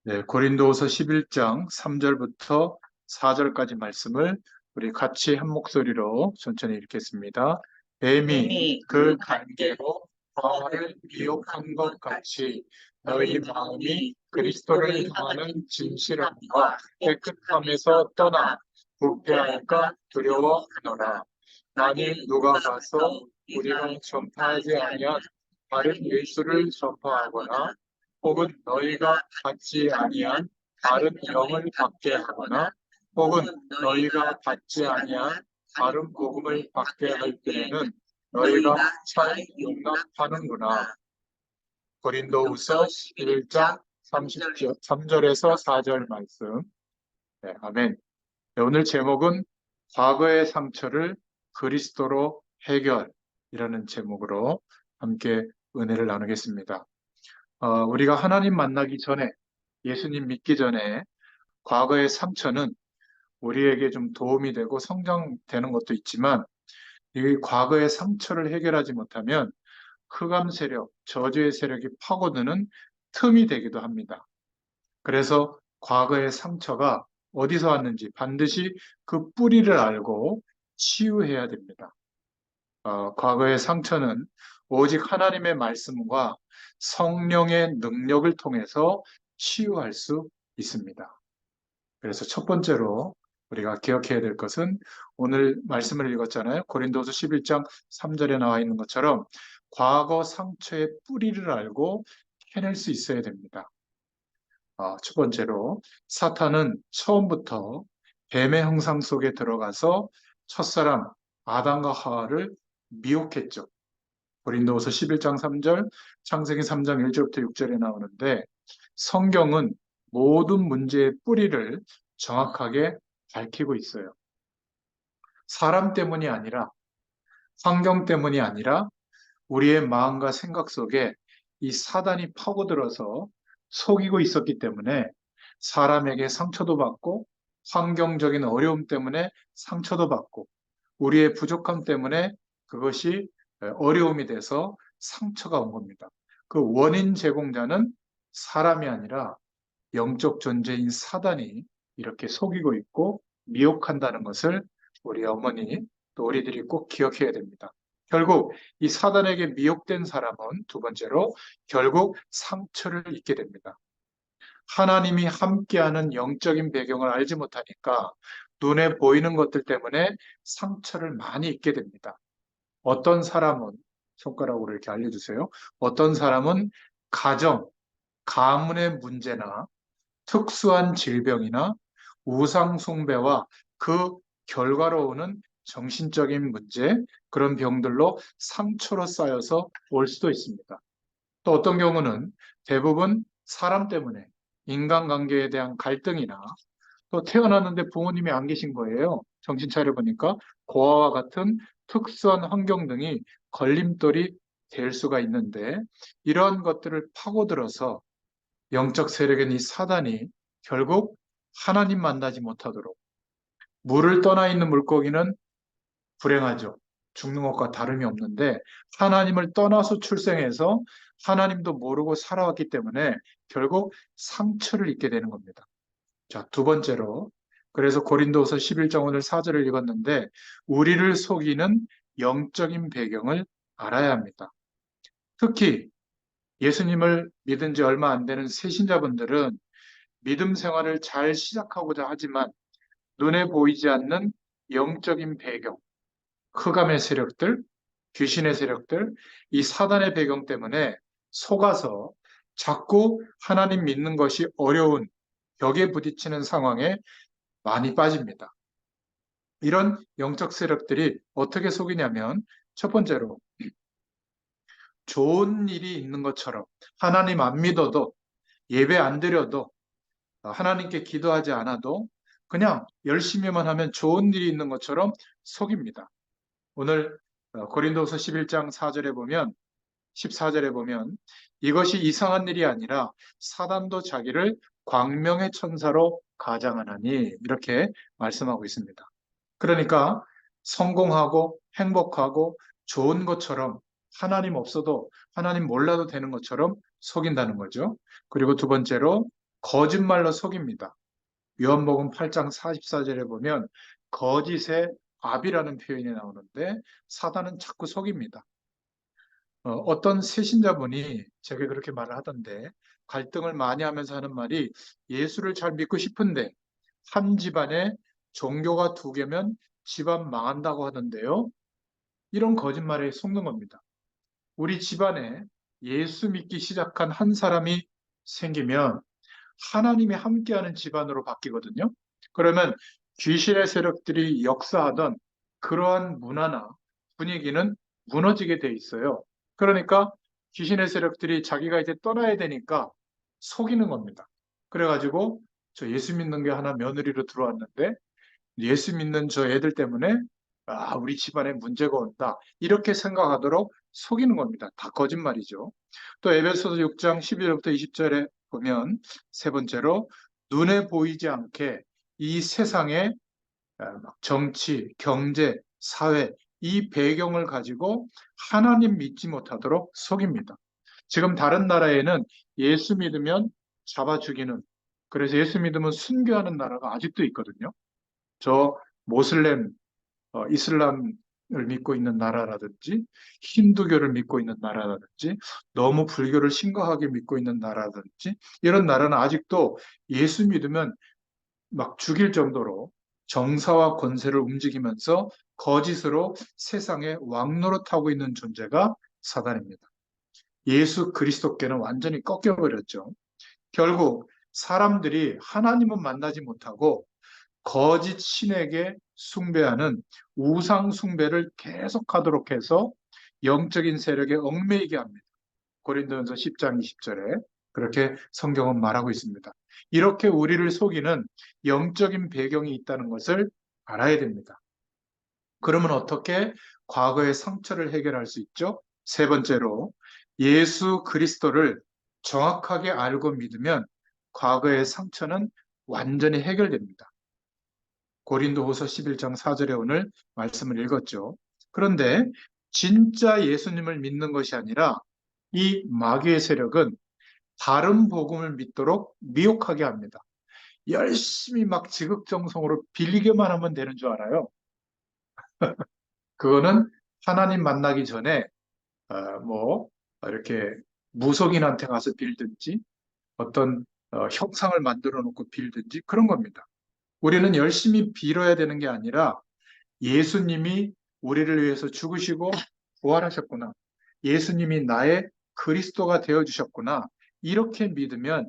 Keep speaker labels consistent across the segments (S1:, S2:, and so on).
S1: 네, 고린도후서 11장 3절부터 4절까지 말씀을 우리 같이 한 목소리로 천천히 읽겠습니다. 뱀이 그 관계로 너를 미혹한 것 같이 너희 마음이 그리스도를 향하는 진실함과 깨끗함에서 떠나 부패할까 두려워하노라. 만일 누가 가서 우리가 전파하지 아니한 다른 예수를 전파하거나 혹은 너희가 받지 아니한 다른 영을 받게 하거나 혹은 너희가 받지 아니한 다른 복음을 받게 할 때에는 너희가 잘 용납하는구나. 고린도후서 11장 3절에서 4절 말씀. 네, 아멘. 네, 오늘 제목은 과거의 상처를 그리스도로 해결이라는 제목으로 함께 은혜를 나누겠습니다. 우리가 하나님 만나기 전에, 예수님 믿기 전에 과거의 상처는 우리에게 좀 도움이 되고 성장되는 것도 있지만, 이 과거의 상처를 해결하지 못하면 흑암 세력, 저주의 세력이 파고드는 틈이 되기도 합니다. 그래서 과거의 상처가 어디서 왔는지 반드시 그 뿌리를 알고 치유해야 됩니다. 과거의 상처는 오직 하나님의 말씀과 성령의 능력을 통해서 치유할 수 있습니다. 그래서 첫 번째로 우리가 기억해야 될 것은 오늘 말씀을 읽었잖아요. 고린도서 11장 3절에 나와 있는 것처럼 과거 상처의 뿌리를 알고 해낼 수 있어야 됩니다. 첫 번째로 사탄은 처음부터 뱀의 형상 속에 들어가서 첫사람 아담과 하와를 미혹했죠. 고린도후서 11장 3절, 창세기 3장 1절부터 6절에 나오는데 성경은 모든 문제의 뿌리를 정확하게 밝히고 있어요. 사람 때문이 아니라, 환경 때문이 아니라 우리의 마음과 생각 속에 이 사단이 파고들어서 속이고 있었기 때문에 사람에게 상처도 받고 환경적인 어려움 때문에 상처도 받고 우리의 부족함 때문에 그것이 어려움이 돼서 상처가 온 겁니다. 그 원인 제공자는 사람이 아니라 영적 존재인 사단이 이렇게 속이고 있고 미혹한다는 것을 우리 어머니 또 우리들이 꼭 기억해야 됩니다. 결국 이 사단에게 미혹된 사람은 두 번째로 결국 상처를 입게 됩니다. 하나님이 함께하는 영적인 배경을 알지 못하니까 눈에 보이는 것들 때문에 상처를 많이 입게 됩니다. 어떤 사람은 손가락으로 이렇게 알려주세요. 어떤 사람은 가정, 가문의 문제나 특수한 질병이나 우상 숭배와 그 결과로 오는 정신적인 문제, 그런 병들로 상처로 쌓여서 올 수도 있습니다. 또 어떤 경우는 대부분 사람 때문에 인간관계에 대한 갈등이나 또 태어났는데 부모님이 안 계신 거예요. 정신 차려보니까 고아와 같은 특수한 환경 등이 걸림돌이 될 수가 있는데 이러한 것들을 파고들어서 영적 세력인 이 사단이 결국 하나님 만나지 못하도록 물을 떠나 있는 물고기는 불행하죠. 죽는 것과 다름이 없는데 하나님을 떠나서 출생해서 하나님도 모르고 살아왔기 때문에 결국 상처를 입게 되는 겁니다. 자, 두 번째로 그래서 고린도후서 11장 오늘 4절을 읽었는데 우리를 속이는 영적인 배경을 알아야 합니다. 특히 예수님을 믿은 지 얼마 안 되는 새신자분들은 믿음 생활을 잘 시작하고자 하지만 눈에 보이지 않는 영적인 배경, 흑암의 세력들, 귀신의 세력들, 이 사단의 배경 때문에 속아서 자꾸 하나님 믿는 것이 어려운 벽에 부딪히는 상황에 많이 빠집니다. 이런 영적 세력들이 어떻게 속이냐면 첫 번째로 좋은 일이 있는 것처럼 하나님 안 믿어도 예배 안 드려도 하나님께 기도하지 않아도 그냥 열심히만 하면 좋은 일이 있는 것처럼 속입니다. 오늘 고린도서 11장 4절에 보면 14절에 보면 이것이 이상한 일이 아니라 사단도 자기를 광명의 천사로 가장하나니 이렇게 말씀하고 있습니다. 그러니까 성공하고 행복하고 좋은 것처럼 하나님 없어도 하나님 몰라도 되는 것처럼 속인다는 거죠. 그리고 두 번째로 거짓말로 속입니다. 요한복음 8장 44절에 보면 거짓의 압이라는 표현이 나오는데 사단은 자꾸 속입니다. 어떤 새신자분이 제게 그렇게 말을 하던데 갈등을 많이 하면서 하는 말이 예수를 잘 믿고 싶은데 한 집안에 종교가 두 개면 집안 망한다고 하던데요. 이런 거짓말에 속는 겁니다. 우리 집안에 예수 믿기 시작한 한 사람이 생기면 하나님이 함께하는 집안으로 바뀌거든요. 그러면 귀신의 세력들이 역사하던 그러한 문화나 분위기는 무너지게 돼 있어요. 그러니까 귀신의 세력들이 자기가 이제 떠나야 되니까 속이는 겁니다. 그래가지고 저 예수 믿는 게 하나 며느리로 들어왔는데 예수 믿는 저 애들 때문에 우리 집안에 문제가 온다. 이렇게 생각하도록 속이는 겁니다. 다 거짓말이죠. 또 에베소서 6장 11절부터 20절에 보면 세 번째로 눈에 보이지 않게 이 세상의 정치, 경제, 사회 이 배경을 가지고 하나님 믿지 못하도록 속입니다. 지금 다른 나라에는 예수 믿으면 잡아 죽이는 그래서 예수 믿으면 순교하는 나라가 아직도 있거든요. 저 모슬렘, 이슬람을 믿고 있는 나라라든지 힌두교를 믿고 있는 나라라든지 너무 불교를 심각하게 믿고 있는 나라라든지 이런 나라는 아직도 예수 믿으면 막 죽일 정도로 정사와 권세를 움직이면서 거짓으로 세상에 왕노릇하고 있는 존재가 사단입니다. 예수 그리스도께는 완전히 꺾여버렸죠. 결국 사람들이 하나님은 만나지 못하고 거짓 신에게 숭배하는 우상 숭배를 계속하도록 해서 영적인 세력에 얽매이게 합니다. 고린도전서 10장 20절에 그렇게 성경은 말하고 있습니다. 이렇게 우리를 속이는 영적인 배경이 있다는 것을 알아야 됩니다. 그러면 어떻게 과거의 상처를 해결할 수 있죠? 세 번째로 예수 그리스도를 정확하게 알고 믿으면 과거의 상처는 완전히 해결됩니다. 고린도후서 11장 4절에 오늘 말씀을 읽었죠. 그런데 진짜 예수님을 믿는 것이 아니라 이 마귀의 세력은 다른 복음을 믿도록 미혹하게 합니다. 열심히 막 지극정성으로 빌리게만 하면 되는 줄 알아요. 그거는 하나님 만나기 전에 이렇게 무속인한테 가서 빌든지 어떤 형상을 만들어 놓고 빌든지 그런 겁니다. 우리는 열심히 빌어야 되는 게 아니라 예수님이 우리를 위해서 죽으시고 부활하셨구나. 예수님이 나의 그리스도가 되어주셨구나. 이렇게 믿으면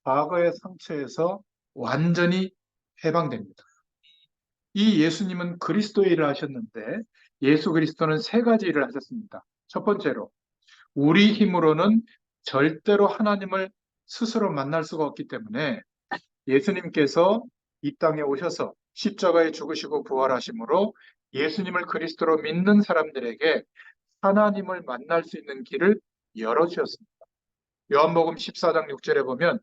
S1: 과거의 상처에서 완전히 해방됩니다. 이 예수님은 그리스도의 일을 하셨는데 예수 그리스도는 세 가지 일을 하셨습니다. 첫 번째로 우리 힘으로는 절대로 하나님을 스스로 만날 수가 없기 때문에 예수님께서 이 땅에 오셔서 십자가에 죽으시고 부활하심으로 예수님을 그리스도로 믿는 사람들에게 하나님을 만날 수 있는 길을 열어주셨습니다. 요한복음 14장 6절에 보면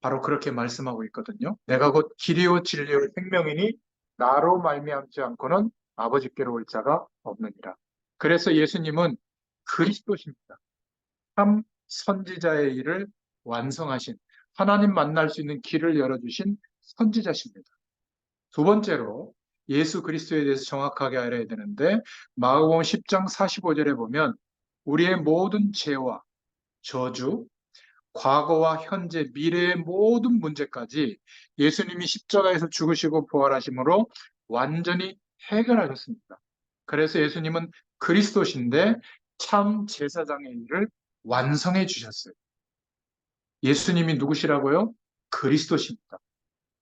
S1: 바로 그렇게 말씀하고 있거든요. 내가 곧 길이요 진리요 생명이니 나로 말미암지 않고는 아버지께로 올 자가 없느니라. 그래서 예수님은 그리스도십니다. 참 선지자의 일을 완성하신 하나님 만날 수 있는 길을 열어주신 선지자십니다. 두 번째로 예수 그리스도에 대해서 정확하게 알아야 되는데 마가복음 10장 45절에 보면 우리의 모든 죄와 저주, 과거와 현재, 미래의 모든 문제까지 예수님이 십자가에서 죽으시고 부활하심으로 완전히 해결하셨습니다. 그래서 예수님은 그리스도신데 참 제사장의 일을 완성해 주셨어요. 예수님이 누구시라고요? 그리스도십니다.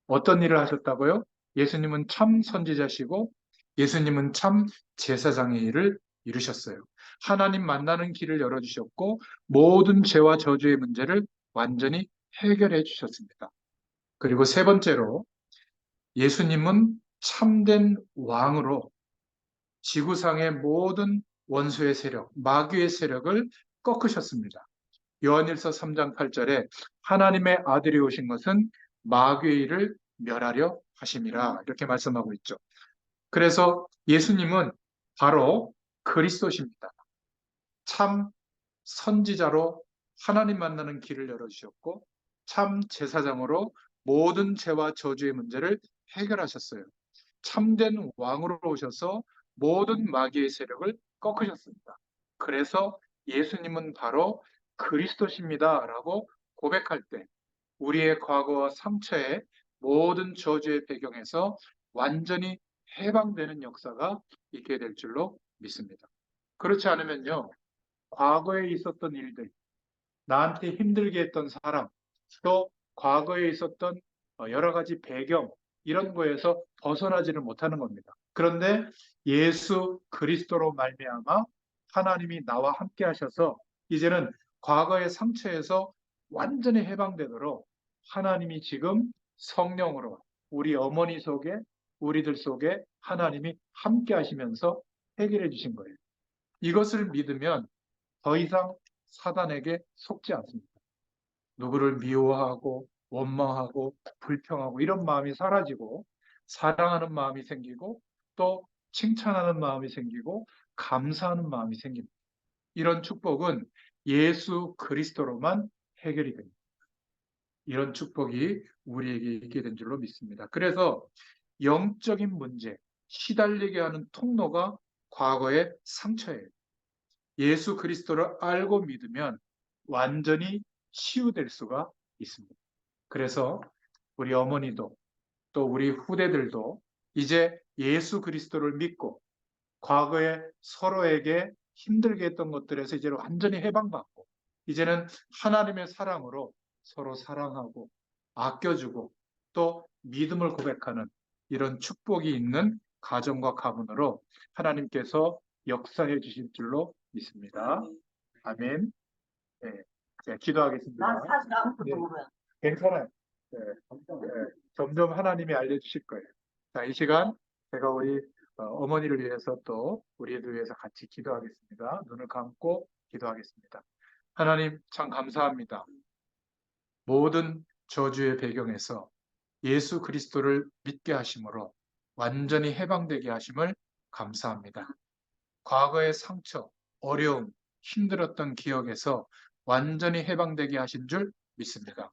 S1: 어떤 일을 하셨다고요? 예수님은 참 선지자시고 예수님은 참 제사장의 일을 이루셨어요. 하나님 만나는 길을 열어주셨고 모든 죄와 저주의 문제를 완전히 해결해 주셨습니다. 그리고 세 번째로 예수님은 참된 왕으로 지구상의 모든 원수의 세력, 마귀의 세력을 꺾으셨습니다. 요한일서 3장 8절에 하나님의 아들이 오신 것은 마귀의 일을 멸하려 하심이라 이렇게 말씀하고 있죠. 그래서 예수님은 바로 그리스도십니다. 참 선지자로 하나님 만나는 길을 열어주셨고 참 제사장으로 모든 죄와 저주의 문제를 해결하셨어요. 참된 왕으로 오셔서 모든 마귀의 세력을 꺾으셨습니다. 그래서 예수님은 바로 그리스도십니다라고 고백할 때 우리의 과거와 상처의 모든 저주의 배경에서 완전히 해방되는 역사가 있게 될 줄로 믿습니다. 그렇지 않으면요, 과거에 있었던 일들, 나한테 힘들게 했던 사람, 또 과거에 있었던 여러 가지 배경, 이런 거에서 벗어나지를 못하는 겁니다. 그런데 예수 그리스도로 말미암아 하나님이 나와 함께 하셔서 이제는 과거의 상처에서 완전히 해방되도록 하나님이 지금 성령으로 우리 어머니 속에 우리들 속에 하나님이 함께 하시면서 해결해 주신 거예요. 이것을 믿으면 더 이상 사단에게 속지 않습니다. 누구를 미워하고 원망하고 불평하고 이런 마음이 사라지고 사랑하는 마음이 생기고 또 칭찬하는 마음이 생기고 감사하는 마음이 생깁니다. 이런 축복은 예수 그리스도로만 해결이 됩니다. 이런 축복이 우리에게 있게 된 줄로 믿습니다. 그래서 영적인 문제, 시달리게 하는 통로가 과거의 상처예요. 예수 그리스도를 알고 믿으면 완전히 치유될 수가 있습니다. 그래서 우리 어머니도 또 우리 후대들도 이제 예수 그리스도를 믿고 과거에 서로에게 힘들게 했던 것들에서 이제 완전히 해방받고 이제는 하나님의 사랑으로 서로 사랑하고 아껴주고 또 믿음을 고백하는 이런 축복이 있는 가정과 가문으로 하나님께서 역사해 주실 줄로 믿습니다. 아멘. 네, 네, 기도하겠습니다.
S2: 난 사실 아무것도
S1: 네,
S2: 몰라요.
S1: 괜찮아요. 네, 점점 하나님이 알려주실 거예요. 자, 이 시간 제가 우리 어머니를 위해서 또 우리를 위해서 같이 기도하겠습니다. 눈을 감고 기도하겠습니다. 하나님 참 감사합니다. 모든 저주의 배경에서 예수 그리스도를 믿게 하심으로 완전히 해방되게 하심을 감사합니다. 과거의 상처, 어려움, 힘들었던 기억에서 완전히 해방되게 하신 줄 믿습니다.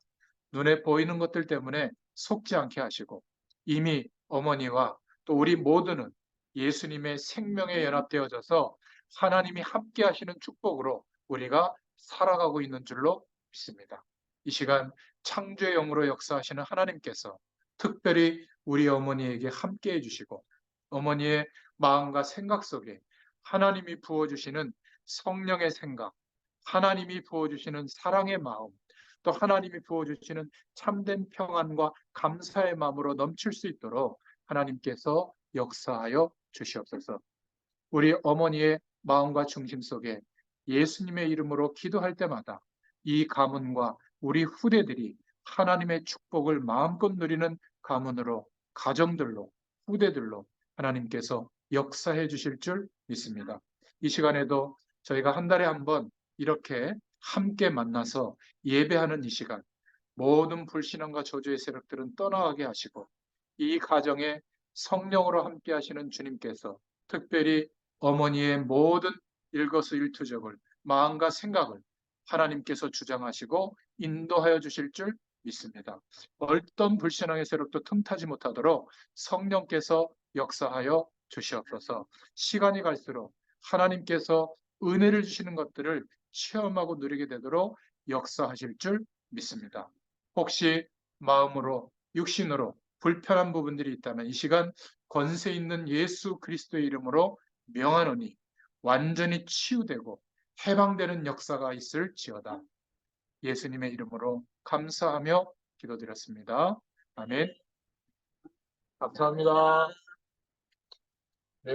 S1: 눈에 보이는 것들 때문에 속지 않게 하시고 이미 어머니와 또 우리 모두는 예수님의 생명에 연합되어져서 하나님이 함께 하시는 축복으로 우리가 살아가고 있는 줄로 믿습니다. 이 시간 창조의 영으로 역사하시는 하나님께서 특별히 우리 어머니에게 함께 해주시고 어머니의 마음과 생각 속에 하나님이 부어주시는 성령의 생각, 하나님이 부어주시는 사랑의 마음, 또 하나님이 부어주시는 참된 평안과 감사의 마음으로 넘칠 수 있도록 하나님께서 역사하여 주시옵소서. 우리 어머니의 마음과 중심 속에 예수님의 이름으로 기도할 때마다 이 가문과 우리 후대들이 하나님의 축복을 마음껏 누리는 가문으로 가정들로 후대들로 하나님께서 역사해 주실 줄 믿습니다. 이 시간에도 저희가 한 달에 한 번 이렇게 함께 만나서 예배하는 이 시간 모든 불신앙과 저주의 세력들은 떠나가게 하시고 이 가정에 성령으로 함께 하시는 주님께서 특별히 어머니의 모든 일거수일투족을 마음과 생각을 하나님께서 주장하시고 인도하여 주실 줄 믿습니다. 어떤 불신앙의 세력도 틈타지 못하도록 성령께서 역사하여 주시옵소서. 시간이 갈수록 하나님께서 은혜를 주시는 것들을 체험하고 누리게 되도록 역사하실 줄 믿습니다. 혹시 마음으로 육신으로 불편한 부분들이 있다면 이 시간 권세 있는 예수 그리스도의 이름으로 명하노니 완전히 치유되고 해방되는 역사가 있을지어다. 예수님의 이름으로 감사하며 기도드렸습니다. 아멘. 감사합니다. 네.